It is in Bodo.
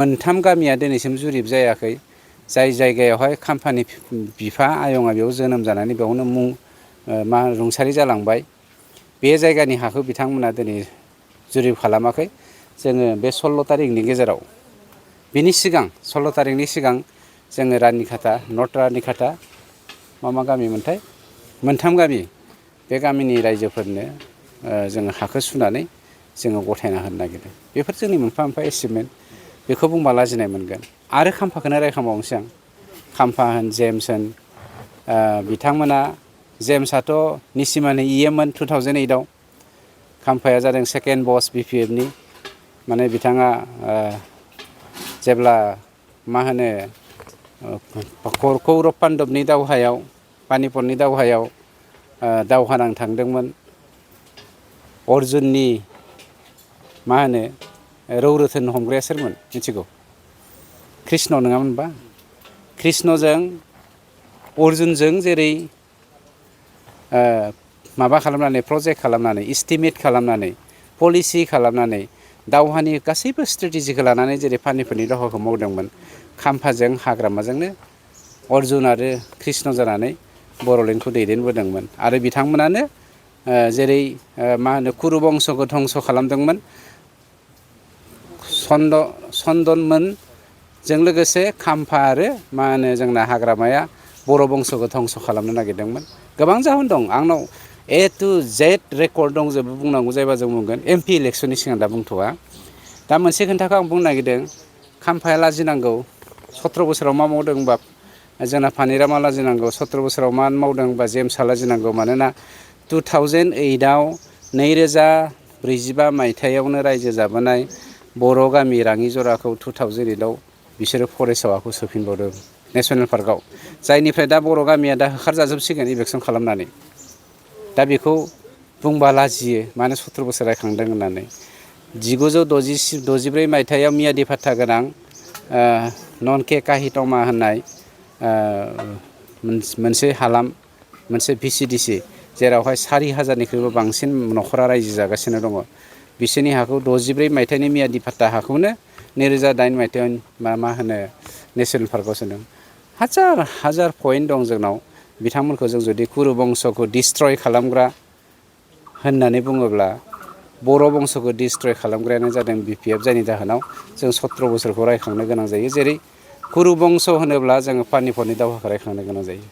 मोनथाम गामिया दिनैसिम जुरिब जायाखै। जाय जायगायावहाय खाम्फानि बिफा आयंआ बेयाव जोनोम जानानै बेयावनो रुंसारि जालांबाय, बे जायगानि हाखौ बिथांमोना दिनै जुरिब खालामाखै। जोङो बे 16 तारिखनि गेजेराव, बिनि सिगां 16 तारिखनि सिगां जोङो रानिखाता, नर्थ रानिखाता, मा गामिमोनथाय, मोनथाम गामि, बे गामिनि रायजोफोरनो जोङो हाखौ सुनानै जोङो गथायना होनो नागिरदों। बेफोर जोंनि मोनफा मोनफा एसिभमेन्ट। बेखौ बुंबा लाजिनाय मोनगोन। आरो खाम्फाखौनो रायखांबावनोसै आं। खाम्फा होन, जेम्स होन, बिथांमोना, जेम्सआथ' निसिमानि EM मोन 2008आव। खाम्फाया जादों सेकेन्ड बस BPFनि। माने बिथाङा जेब्ला कौरब पान्डबनि दावहायाव, पानिपतनि दावहायाव दावहा नांनो थांदोंमोन, अर्जुननि रौरोथोन हमग्राया सोरमोन मिथिगौ? कृष्ण नङामोन होनबा? कृष्णजों अर्जुनजों जेरै खालामनानै, प्रजेक्ट खालामनानै, इस्टिमेट खालामनानै, पलिसि खालामनानै, दावहानि गासैबो स्ट्रेटेजिखौ लानानै जेरै पानिपतनि दावहाखौ मावदोंमोन, खाम्फाजों हाग्रामाजोंनो अर्जुन आरो कृष्ण जानानै बर'लेण्डखौ दैदेनबोदोंमोन। आरो बिथांमोनानो जेरै कुरु बंस'खौ धंस' खालामदोंमोन, चन्दनमोनजों लोगोसे खाम्फा आरो जोंना हाग्रामाया बर' बंस'खौ धंस' खालामनो नागिरदोंमोन। गोबां जाहोन दं। आंनाव A to Z रेकर्ड दंजोबो। बुंनांगौ जायोबा जों बुंगोन। MP इलेक्सननि सिगां दा बुंथ'वा। दा मोनसे खोथाखौ आं बुंनो नागिरदों, खाम्फाया लाजिनांगौ। 17 बोसोराव मा मावदों होनबा जोंना फानिरामा लाजिनांगौ। 17 बोसोराव मा मावदों होनबा जेम्सआ लाजिनांगौ। मानोना 2008आव 2045 मायथाइयावनो रायजो जाबोनाय बर' गामि राङि जराखौ 2008आव बिसोरो फरेस्टआव हाखौ सोफिनबावदों, नेसनेल पार्कआव। जायनिफ्राय दा बर' गामिया दा होखारजाजोबसिगोन इलेकसन खालामनानै। दा बेखौ बुंबा लाजियो, मानो 17 बोसोर रायखांदों होननानै। 1964 मायथाइयाव मियादि फात्ता गोनां नन-के काहितमा होननाय मोनसे हालाम, मोनसे VCDC, जेरावहाय 4000निख्रुइबो बांसिन न'खरा रायजो जागासिनो दङ। बिसोरनि हाखौ 64 मायथाइनि मियादि फात्ता हाखौनो 2008 मायथाइयाव नेसनेल पार्कआव सोदों। हाजार हाजार पइन्ट दं जोंनाव। बिथांमोनखौ जों जुदि कुरु बंस'खौ डिस्ट्रय खालामग्रा होननानै बुङोब्ला, बर' बंस'खौ डिस्ट्रय खालामग्रायानो जादों BPF। जायनि जाहोनाव जों 17 बोसोरखौ रायखांनो गोनां जायो। जेरै कुरु बंस' होनोब्ला जोङो पानिपतनि दावहाखौ रायखांनो गोनां जायो।